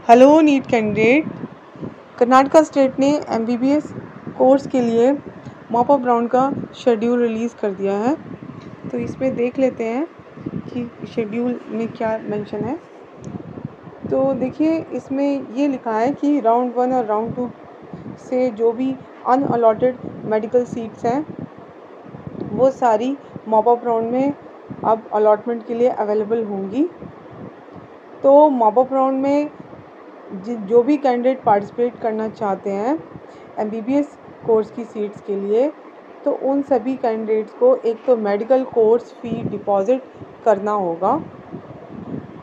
Hello NEET candidate, Karnataka state ने MBBS course के लिए मॉप अप राउंड का शेड्यूल रिलीज़ कर दिया है। तो इसमें देख लेते हैं कि शेड्यूल में क्या मेंशन है। तो देखिए, इसमें ये लिखा है कि राउंड 1 और राउंड 2 से जो भी अनअलॉटेड मेडिकल सीट्स हैं वो सारी मॉप अप राउंड में अब अलॉटमेंट के लिए अवेलेबल होंगी। तो मॉप अप राउंड में जो भी कैंडिडेट पार्टिसिपेट करना चाहते हैं MBBS कोर्स की सीट्स के लिए, तो उन सभी कैंडिडेट्स को एक तो मेडिकल कोर्स फ़ी डिपॉज़िट करना होगा,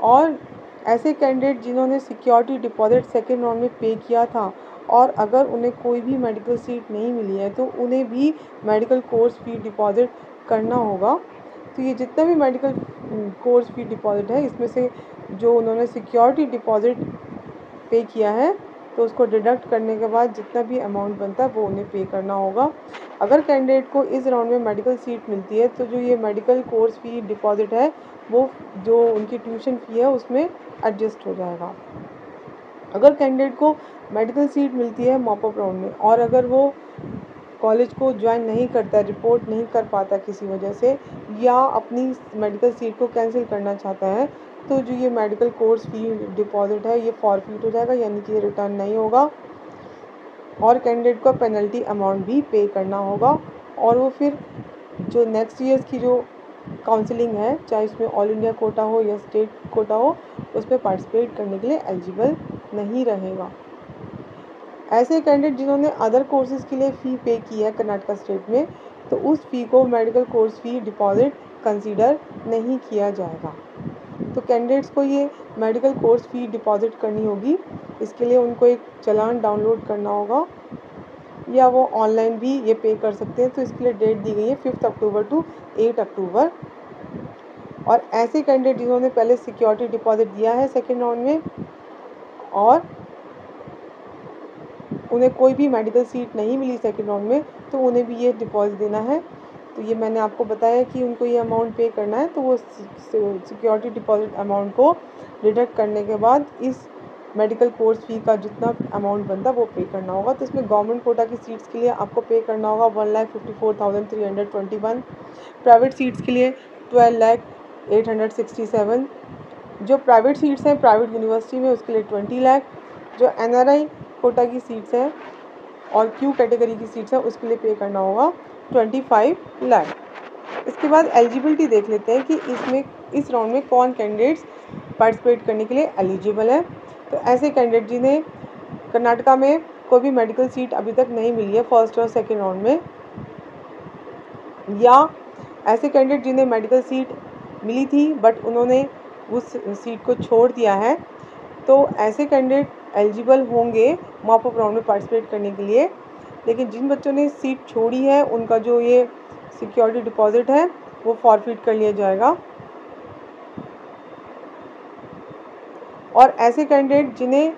और ऐसे कैंडिडेट जिन्होंने सिक्योरिटी डिपॉज़िट सेकेंड राउंड में पे किया था और अगर उन्हें कोई भी मेडिकल सीट नहीं मिली है तो उन्हें भी मेडिकल कोर्स फ़ी डिपॉज़िट करना होगा। तो ये जितना भी मेडिकल कोर्स फ़ी डिपॉज़िट है, इसमें से जो उन्होंने सिक्योरिटी डिपॉज़िट पे किया है तो उसको डिडक्ट करने के बाद जितना भी अमाउंट बनता है वो उन्हें पे करना होगा। अगर कैंडिडेट को इस राउंड में मेडिकल सीट मिलती है तो जो ये मेडिकल कोर्स फ़ी डिपॉज़िट है वो जो उनकी ट्यूशन फ़ी है उसमें एडजस्ट हो जाएगा। अगर कैंडिडेट को मेडिकल सीट मिलती है मॉप अप राउंड में और अगर वो कॉलेज को ज्वाइन नहीं करता, रिपोर्ट नहीं कर पाता किसी वजह से, या अपनी मेडिकल सीट को कैंसिल करना चाहता है, तो जो ये मेडिकल कोर्स फ़ी डिपॉज़िट है ये फॉरफिट हो जाएगा, यानी कि ये रिटर्न नहीं होगा और कैंडिडेट को पेनल्टी अमाउंट भी पे करना होगा। और वो फिर जो नेक्स्ट ईयर्स की जो काउंसलिंग है, चाहे उसमें ऑल इंडिया कोटा हो या स्टेट कोटा हो, उसमें पार्टिसिपेट करने के लिए एलिजिबल नहीं रहेगा। ऐसे कैंडिडेट जिन्होंने अदर कोर्सेज़ के लिए फ़ी पे की है कर्नाटका स्टेट में, तो उस फ़ी को मेडिकल कोर्स फ़ी डिपॉज़िट कंसीडर नहीं किया जाएगा। तो कैंडिडेट्स को ये मेडिकल कोर्स फ़ी डिपॉज़िट करनी होगी। इसके लिए उनको एक चालान डाउनलोड करना होगा या वो ऑनलाइन भी ये पे कर सकते हैं। तो इसके लिए डेट दी गई है 5 अक्टूबर टू 8 अक्टूबर। और ऐसे कैंडिडेट जिन्होंने पहले सिक्योरिटी डिपॉज़िट दिया है सेकेंड राउंड में और उन्हें कोई भी मेडिकल सीट नहीं मिली सेकेंड राउंड में, तो उन्हें भी ये डिपॉज़िट देना है। तो ये मैंने आपको बताया कि उनको ये अमाउंट पे करना है, तो वो सिक्योरिटी डिपॉज़िट अमाउंट को डिडक्ट करने के बाद इस मेडिकल कोर्स फ़ी का जितना अमाउंट बनता है वो पे करना होगा। तो इसमें गवर्नमेंट कोटा की सीट्स के लिए आपको पे करना होगा 1,54,321, प्राइवेट सीट्स के लिए 12,0867, जो प्राइवेट सीट्स हैं प्राइवेट यूनिवर्सिटी में उसके लिए 20 लाख, जो NRI कोटा की सीट्स हैं और क्यू कैटेगरी की सीट्स हैं उसके लिए पे करना होगा 25 लाख। इसके बाद एलिजिबिलिटी देख लेते हैं कि इसमें इस राउंड में कौन कैंडिडेट्स पार्टिसिपेट करने के लिए एलिजिबल है। तो ऐसे कैंडिडेट जिन्हें कर्नाटका में कोई भी मेडिकल सीट अभी तक नहीं मिली है फर्स्ट और सेकेंड राउंड में, या ऐसे कैंडिडेट जिन्हें मेडिकल सीट मिली थी बट उन्होंने उस सीट को छोड़ दिया है, तो ऐसे कैंडिडेट एलिजिबल होंगे मॉप अप राउंड में पार्टिसिपेट करने के लिए। लेकिन जिन बच्चों ने सीट छोड़ी है उनका जो ये सिक्योरिटी डिपॉज़िट है वो फॉरफिट कर लिया जाएगा। और ऐसे कैंडिडेट जिन्हें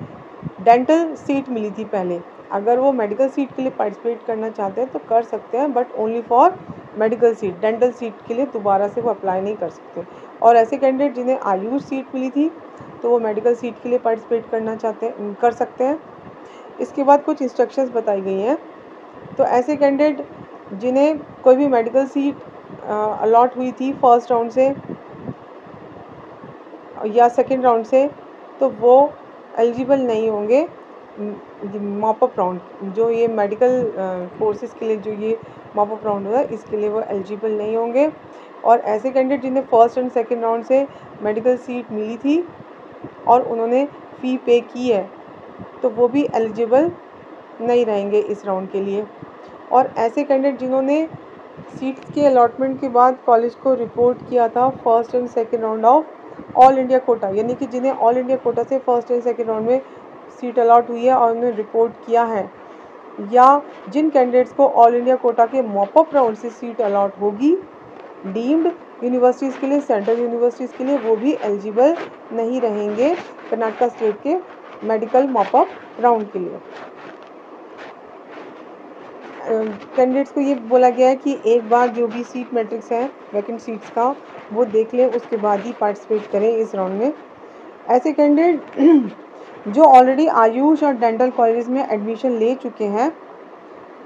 डेंटल सीट मिली थी पहले, अगर वो मेडिकल सीट के लिए पार्टिसिपेट करना चाहते हैं तो कर सकते हैं, but only for medical seat, dental seat के लिए दोबारा से वो अप्लाई नहीं कर सकते। और ऐसे कैंडिडेट जिन्हें आयुष सीट मिली थी तो वो मेडिकल सीट के लिए पार्टिसिपेट कर सकते हैं। इसके बाद कुछ इंस्ट्रक्शंस बताई गई हैं। तो ऐसे कैंडिडेट जिन्हें कोई भी मेडिकल सीट अलॉट हुई थी फर्स्ट राउंड से या सेकेंड राउंड से, तो वो एलिजिबल नहीं होंगे मॉप अप राउंड, जो ये मेडिकल कोर्सेज़ के लिए जो ये मॉप अप राउंड हुआ है इसके लिए वो एलिजिबल नहीं होंगे। और ऐसे कैंडिडेट जिन्हें फर्स्ट एंड सेकेंड राउंड से मेडिकल सीट मिली थी और उन्होंने फ़ी पे की है तो वो भी एलिजिबल नहीं रहेंगे इस राउंड के लिए। और ऐसे कैंडिडेट जिन्होंने सीट्स के अलॉटमेंट के बाद कॉलेज को रिपोर्ट किया था first and second round of all India quota, यानी कि जिन्हें ऑल इंडिया कोटा से फर्स्ट एंड सेकेंड राउंड में सीट अलॉट हुई है और उन्होंने रिपोर्ट किया है, या जिन कैंडिडेट्स को ऑल इंडिया कोटा के मॉप अप राउंड से सीट अलॉट होगी डीम्ड यूनिवर्सिटीज़ के लिए, सेंट्रल यूनिवर्सिटीज़ के लिए, वो भी एलिजिबल नहीं रहेंगे कर्नाटका स्टेट के मेडिकल मॉप अप राउंड के लिए। कैंडिडेट्स को ये बोला गया है कि एक बार जो भी सीट मैट्रिक्स है वैकेंट सीट्स का वो देख लें, उसके बाद ही पार्टिसिपेट करें इस राउंड में। ऐसे कैंडिडेट जो ऑलरेडी आयुष और डेंटल कॉलेज में एडमिशन ले चुके हैं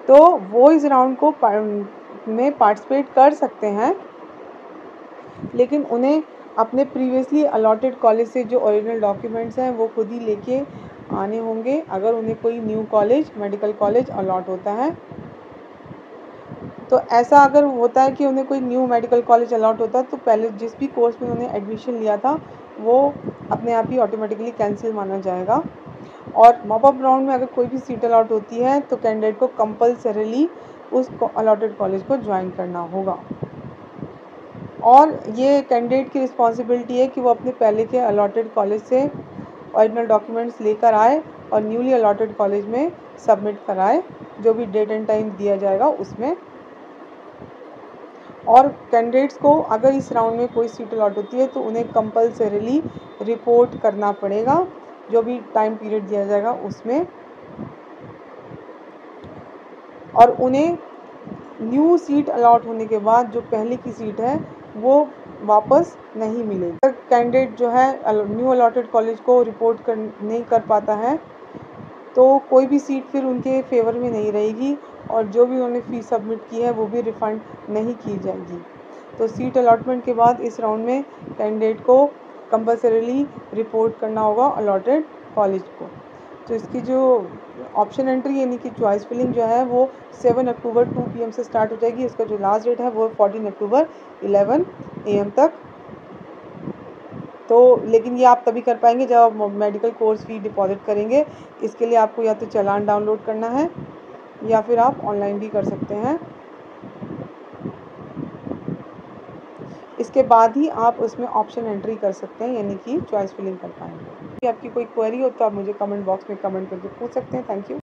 तो वो इस राउंड को में पार्टिसिपेट कर सकते हैं, लेकिन उन्हें अपने प्रीवियसली अलॉटेड कॉलेज से जो ओरिजिनल डॉक्यूमेंट्स हैं वो खुद ही लेके आने होंगे अगर उन्हें कोई new college, medical college allot होता है। तो ऐसा अगर होता है कि उन्हें कोई न्यू मेडिकल कॉलेज अलॉट होता है तो पहले जिस भी कोर्स में उन्होंने एडमिशन लिया था वो अपने आप ही ऑटोमेटिकली कैंसिल माना जाएगा। और मॉपअप राउंड में अगर कोई भी सीट अलॉट होती है तो कैंडिडेट को कंपल्सरीली उस अलॉटेड कॉलेज को ज्वाइन करना होगा। और ये कैंडिडेट की रिस्पॉन्सिबिलिटी है कि वो अपने पहले के अलॉटेड कॉलेज से ओरिजिनल डॉक्यूमेंट्स लेकर आए और न्यूली अलॉटेड कॉलेज में सबमिट कराए, जो भी डेट एंड टाइम दिया जाएगा उसमें। और कैंडिडेट्स को अगर इस राउंड में कोई सीट अलॉट होती है तो उन्हें कंपल्सरीली रिपोर्ट करना पड़ेगा जो भी टाइम पीरियड दिया जाएगा उसमें, और उन्हें न्यू सीट अलॉट होने के बाद जो पहले की सीट है वो वापस नहीं मिलेगी। अगर कैंडिडेट जो है न्यू अलॉटेड कॉलेज को रिपोर्ट नहीं कर पाता है तो कोई भी सीट फिर उनके फेवर में नहीं रहेगी और जो भी उन्होंने फ़ीस सबमिट की है वो भी रिफ़ंड नहीं की जाएगी। तो सीट अलॉटमेंट के बाद इस राउंड में कैंडिडेट को कंपल्सरीली रिपोर्ट करना होगा अलॉटेड कॉलेज को। तो इसकी जो ऑप्शन एंट्री यानी कि चॉइस फिलिंग जो है वो 7 अक्टूबर 2 PM से स्टार्ट हो जाएगी। इसका जो लास्ट डेट है वो 14 अक्टूबर 11 AM तक। तो लेकिन ये आप तभी कर पाएंगे जब आप मेडिकल कोर्स फी डिपॉजिट करेंगे। इसके लिए आपको या तो चालान डाउनलोड करना है या फिर आप ऑनलाइन भी कर सकते हैं। इसके बाद ही आप उसमें ऑप्शन एंट्री कर सकते हैं यानी कि चॉइस फिलिंग कर पाएंगे। आपकी कोई क्वेरी हो तो आप मुझे कमेंट बॉक्स में कमेंट करके पूछ सकते हैं। Thank you.